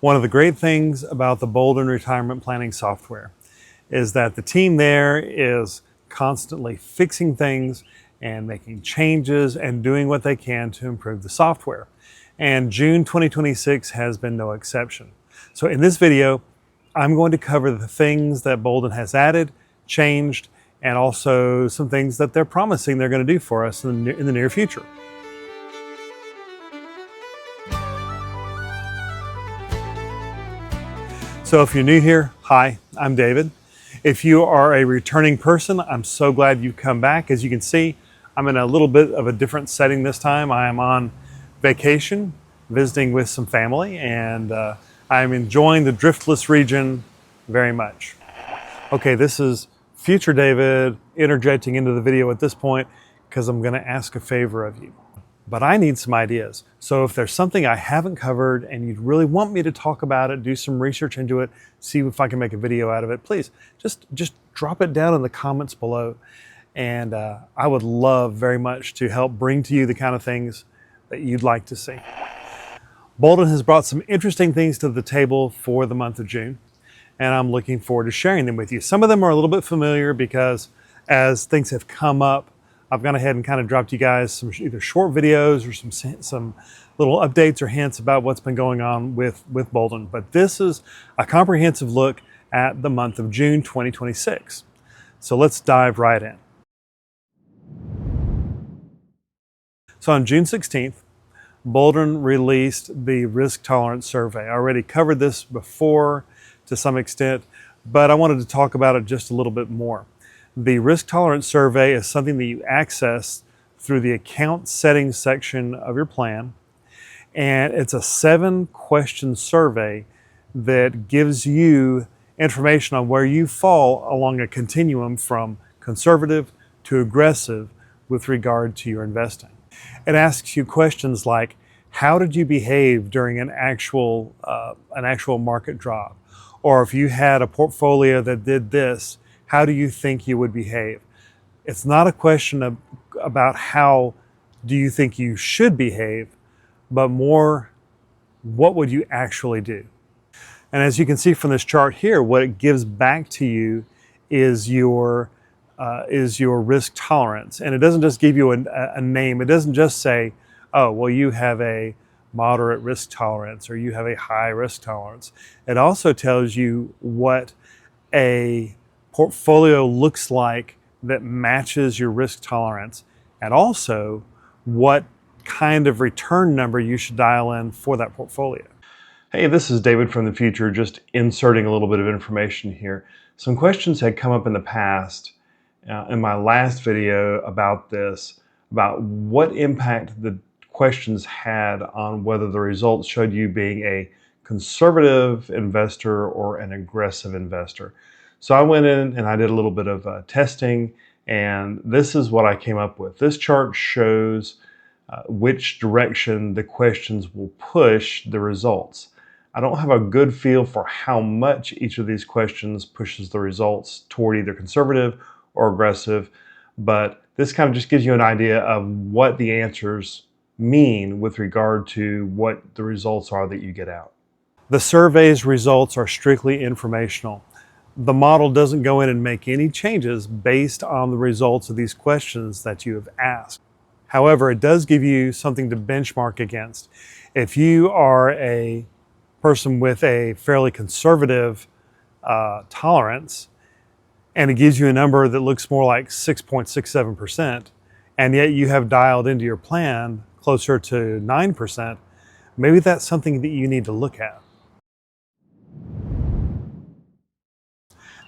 One of the great things about the Boldin retirement planning software is that the team there is constantly fixing things and making changes and doing what they can to improve the software. And June 2026 has been no exception. So in this video, I'm going to cover the things that Boldin has added, changed, and also some things that they're promising they're going to do for us in the near future. So if you're new here, hi, I'm David. If you are a returning person, I'm so glad you've come back. As you can see, I'm in a little bit of a different setting this time. I am on vacation, visiting with some family, and I'm enjoying the driftless region very much. Okay, this is future David interjecting into the video at this point because I'm going to ask a favor of you. But I need some ideas. So if there's something I haven't covered and you'd really want me to talk about it, do some research into it, see if I can make a video out of it, please just drop it down in the comments below. And I would love very much to help bring to you the kind of things that you'd like to see. Boldin has brought some interesting things to the table for the month of June, and I'm looking forward to sharing them with you. Some of them are a little bit familiar because as things have come up, I've gone ahead and kind of dropped you guys some either short videos or some little updates or hints about what's been going on with Boldin. But this is a comprehensive look at the month of June 2026. So let's dive right in. So on June 16th, Boldin released the risk tolerance survey. I already covered this before to some extent, but I wanted to talk about it just a little bit more. The risk tolerance survey is something that you access through the account settings section of your plan. And it's a 7-question survey that gives you information on where you fall along a continuum from conservative to aggressive with regard to your investing. It asks you questions like, how did you behave during an actual market drop? Or if you had a portfolio that did this, how do you think you would behave? It's not a question about how do you think you should behave, but more, what would you actually do? And as you can see from this chart here, what it gives back to you is your risk tolerance. And it doesn't just give you a name. It doesn't just say, oh, well, you have a moderate risk tolerance or you have a high risk tolerance. It also tells you what a portfolio looks like that matches your risk tolerance, and also what kind of return number you should dial in for that portfolio. Hey, this is David from the future, just inserting a little bit of information here. Some questions had come up in the past in my last video about this, about what impact the questions had on whether the results showed you being a conservative investor or an aggressive investor. So I went in and I did a little bit of testing, and this is what I came up with. This chart shows which direction the questions will push the results. I don't have a good feel for how much each of these questions pushes the results toward either conservative or aggressive, but this kind of just gives you an idea of what the answers mean with regard to what the results are that you get out. The survey's results are strictly informational. The model doesn't go in and make any changes based on the results of these questions that you have asked. However, it does give you something to benchmark against. If you are a person with a fairly conservative tolerance, and it gives you a number that looks more like 6.67%, and yet you have dialed into your plan closer to 9%, maybe that's something that you need to look at.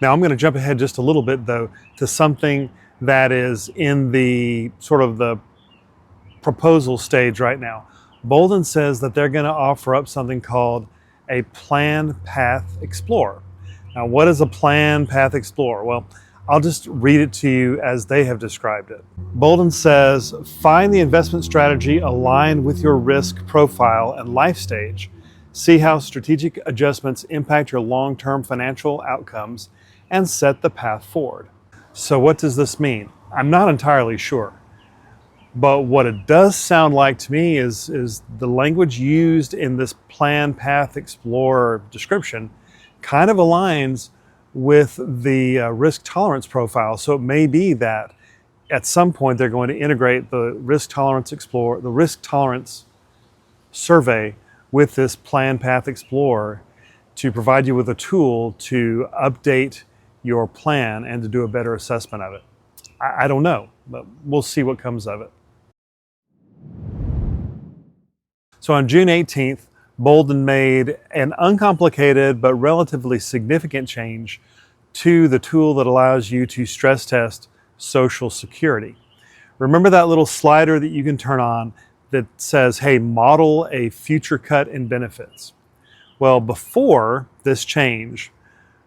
Now I'm going to jump ahead just a little bit though to something that is in the sort of the proposal stage right now. Boldin says that they're going to offer up something called a PlanPath Explorer. Now what is a PlanPath Explorer? Well, I'll just read it to you as they have described it. Boldin says, find the investment strategy aligned with your risk profile and life stage. See how strategic adjustments impact your long-term financial outcomes and set the path forward. So what does this mean? I'm not entirely sure. But what it does sound like to me is the language used in this PlanPath Explorer description kind of aligns with the risk tolerance profile. So it may be that at some point they're going to integrate the risk tolerance survey with this PlanPath Explorer to provide you with a tool to update your plan and to do a better assessment of it. I don't know, but we'll see what comes of it. So on June 18th, Boldin made an uncomplicated but relatively significant change to the tool that allows you to stress test Social Security. Remember that little slider that you can turn on that says, hey, model a future cut in benefits? Well, before this change,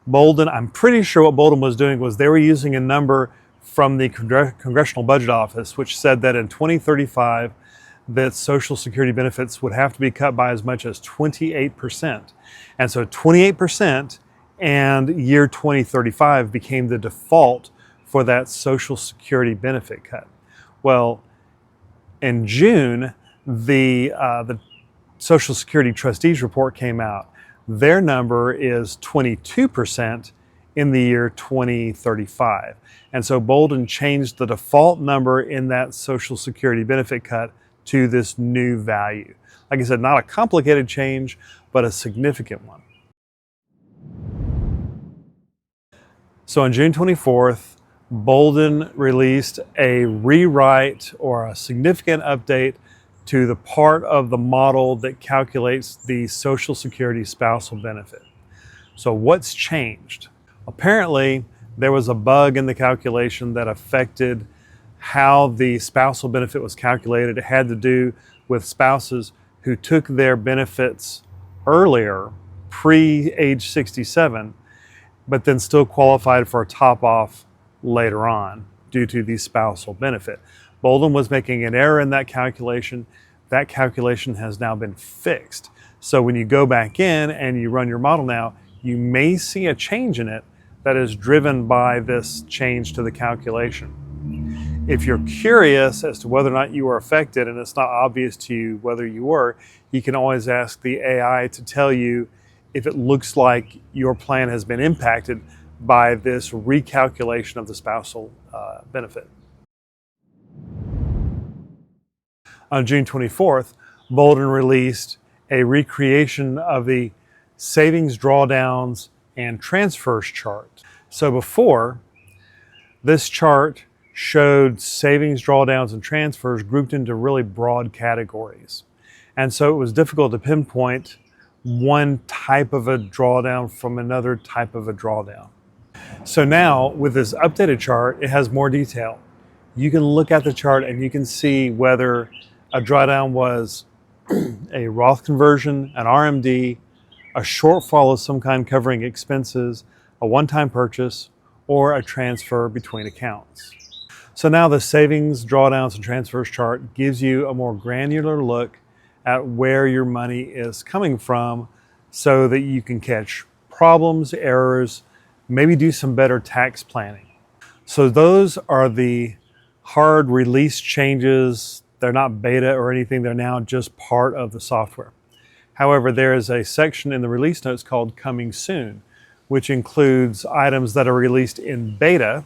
Boldin, I'm pretty sure what Boldin was doing was they were using a number from the Congressional Budget Office, which said that in 2035, that Social Security benefits would have to be cut by as much as 28%. And so 28% and year 2035 became the default for that Social Security benefit cut. Well, in June, the Social Security Trustees report came out. Their number is 22% in the year 2035. And so Boldin changed the default number in that Social Security benefit cut to this new value. Like I said, not a complicated change, but a significant one. So on June 24th, Boldin released a rewrite or a significant update to the part of the model that calculates the Social Security spousal benefit. So what's changed? Apparently, there was a bug in the calculation that affected how the spousal benefit was calculated. It had to do with spouses who took their benefits earlier, pre-age 67, but then still qualified for a top-off later on due to the spousal benefit. Boldin was making an error in that calculation. That calculation has now been fixed. So when you go back in and you run your model now, you may see a change in it that is driven by this change to the calculation. If you're curious as to whether or not you were affected and it's not obvious to you whether you were, you can always ask the AI to tell you if it looks like your plan has been impacted by this recalculation of the spousal benefit. On June 24th, Boldin released a recreation of the savings drawdowns and transfers chart. So before, this chart showed savings drawdowns and transfers grouped into really broad categories. And so it was difficult to pinpoint one type of a drawdown from another type of a drawdown. So now with this updated chart, it has more detail. You can look at the chart and you can see whether a drawdown was a Roth conversion, an RMD, a shortfall of some kind covering expenses, a one-time purchase, or a transfer between accounts. So now the savings, drawdowns, and transfers chart gives you a more granular look at where your money is coming from so that you can catch problems, errors, maybe do some better tax planning. So those are the hard release changes. They're not beta or anything. They're now just part of the software. However, there is a section in the release notes called Coming Soon, which includes items that are released in beta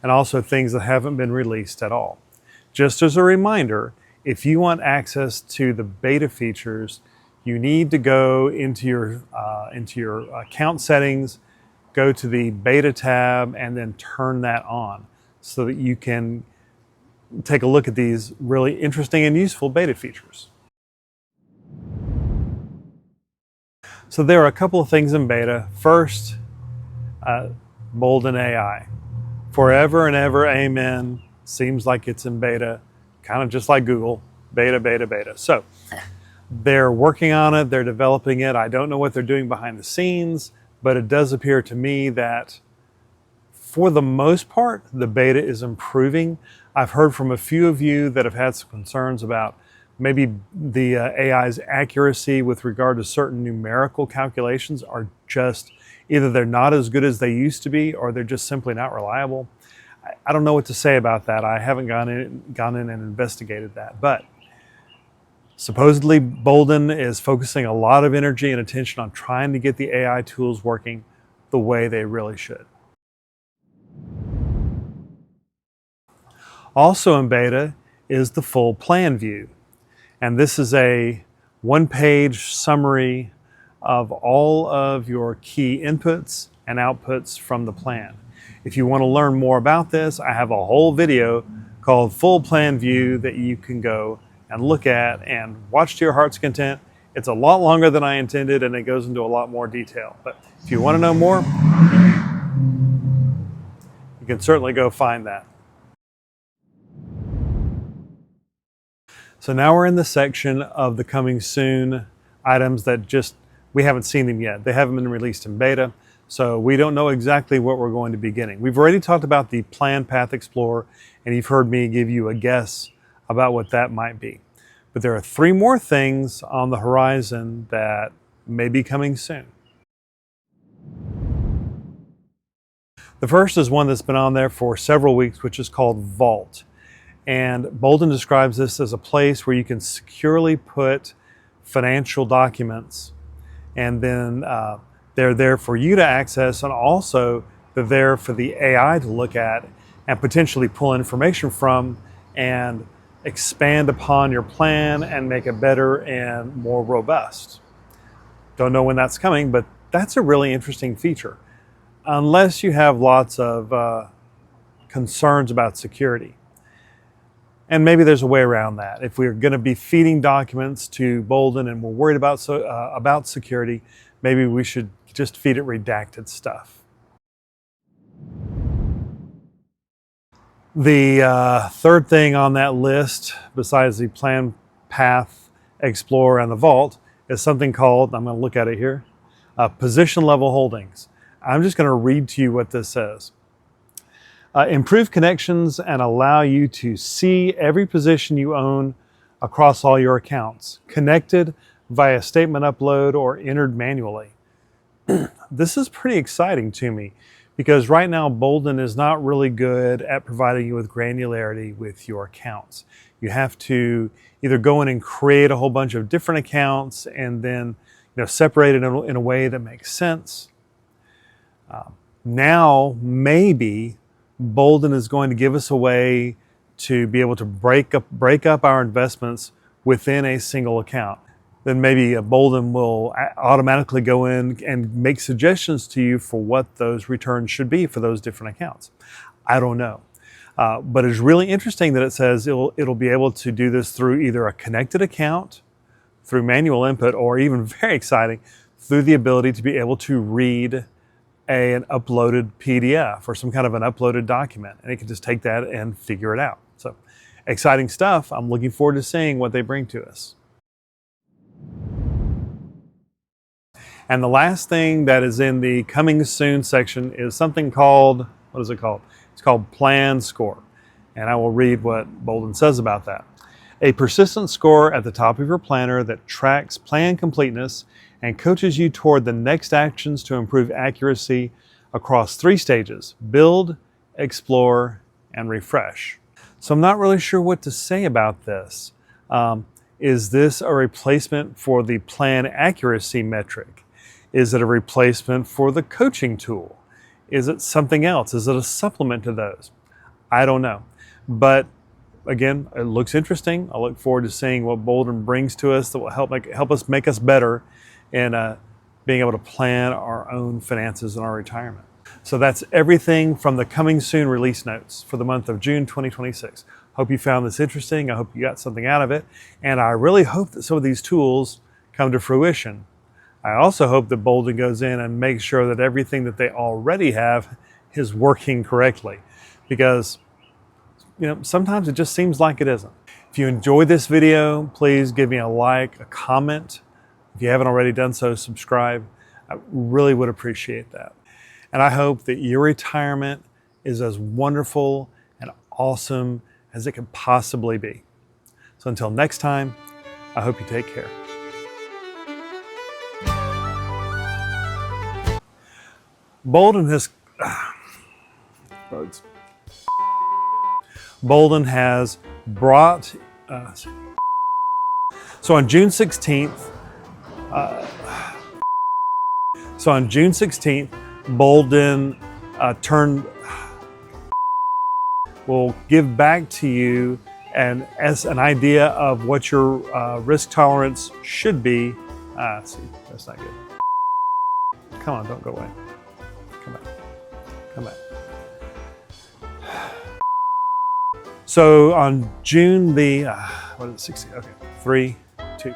and also things that haven't been released at all. Just as a reminder, if you want access to the beta features, you need to go into your account settings, go to the beta tab, and then turn that on so that you can take a look at these really interesting and useful beta features. So there are a couple of things in beta. First, Boldin AI. Forever and ever, amen. Seems like it's in beta, kind of just like Google, beta, beta, beta. So they're working on it, they're developing it. I don't know what they're doing behind the scenes, but it does appear to me that for the most part, the beta is improving. I've heard from a few of you that have had some concerns about maybe the AI's accuracy with regard to certain numerical calculations are just either they're not as good as they used to be or they're just simply not reliable. I don't know what to say about that. I haven't gone in and investigated that. But supposedly Boldin is focusing a lot of energy and attention on trying to get the AI tools working the way they really should. Also in beta is the full plan view. And this is a one-page summary of all of your key inputs and outputs from the plan. If you want to learn more about this, I have a whole video called Full Plan View that you can go and look at and watch to your heart's content. It's a lot longer than I intended and it goes into a lot more detail. But if you want to know more, you can certainly go find that. So now we're in the section of the coming soon items that we haven't seen them yet. They haven't been released in beta, so we don't know exactly what we're going to be getting. We've already talked about the PlanPath Explorer, and you've heard me give you a guess about what that might be. But there are 3 more things on the horizon that may be coming soon. The first is one that's been on there for several weeks, which is called Vault. And Boldin describes this as a place where you can securely put financial documents, and then they're there for you to access, and also they're there for the AI to look at and potentially pull information from and expand upon your plan and make it better and more robust. Don't know when that's coming, but that's a really interesting feature. Unless you have lots of concerns about security. And maybe there's a way around that. If we're going to be feeding documents to Boldin and we're worried about security, maybe we should just feed it redacted stuff. The third thing on that list, besides the PlanPath Explorer and the Vault, is something called, I'm going to look at it here, position level holdings. I'm just going to read to you what this says. Improve connections and allow you to see every position you own across all your accounts, connected via statement upload or entered manually. This is pretty exciting to me because right now Boldin is not really good at providing you with granularity with your accounts. You have to either go in and create a whole bunch of different accounts and then separate it in a way that makes sense. Now maybe Boldin is going to give us a way to be able to break up our investments within a single account. Then maybe Boldin will automatically go in and make suggestions to you for what those returns should be for those different accounts. I don't know. But it's really interesting that it says it'll be able to do this through either a connected account, through manual input, or even very exciting, through the ability to be able to read an uploaded PDF or some kind of an uploaded document, and it can just take that and figure it out. So exciting stuff. I'm looking forward to seeing what they bring to us. And the last thing that is in the coming soon section is something called, what is it called? It's called Plan Score. And I will read what Boldin says about that. A persistent score at the top of your planner that tracks plan completeness and coaches you toward the next actions to improve accuracy across 3 stages: build, explore, and refresh. So I'm not really sure what to say about this. Is this a replacement for the plan accuracy metric? Is it a replacement for the coaching tool? Is it something else? Is it a supplement to those? I don't know. But again, it looks interesting. I look forward to seeing what Boldin brings to us that will help us make us better in being able to plan our own finances and our retirement. So that's everything from the coming soon release notes for the month of June 2026. Hope you found this interesting. I hope you got something out of it. And I really hope that some of these tools come to fruition. I also hope that Boldin goes in and makes sure that everything that they already have is working correctly, because sometimes it just seems like it isn't. If you enjoyed this video, please give me a like, a comment. If you haven't already done so, subscribe. I really would appreciate that. And I hope that your retirement is as wonderful and awesome as it can possibly be. So until next time, I hope you take care. Boldin has... bugs. Boldin has brought, so on June 16th, Boldin will give back to you as an idea of what your risk tolerance should be. See, that's not good. Come on, don't go away. Come back. Come back. So on June the, what is it, 16? Okay, 3, 2.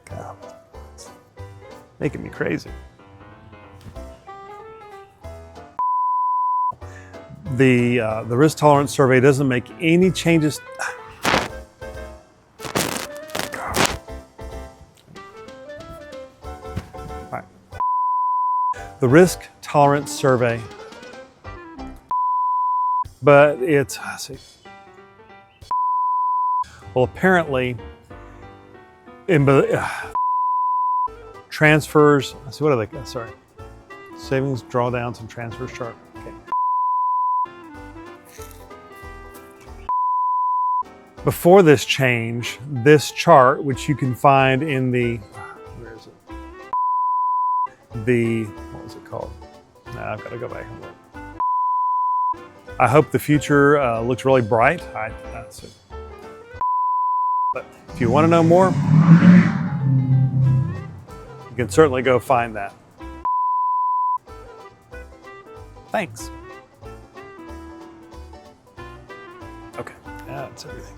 God, it's making me crazy. The risk tolerance survey doesn't make any changes. The risk tolerance survey, but it's, let's see. Well, apparently, in transfers, let's see, what are they? Sorry, savings, drawdowns, and transfers chart. Okay. Before this change, this chart, which you can find in the, where is it? What was it called? Nah, I've got to go back and look. I hope the future looks really bright. That's it. But if you want to know more, you can certainly go find that. Thanks. Okay, that's everything.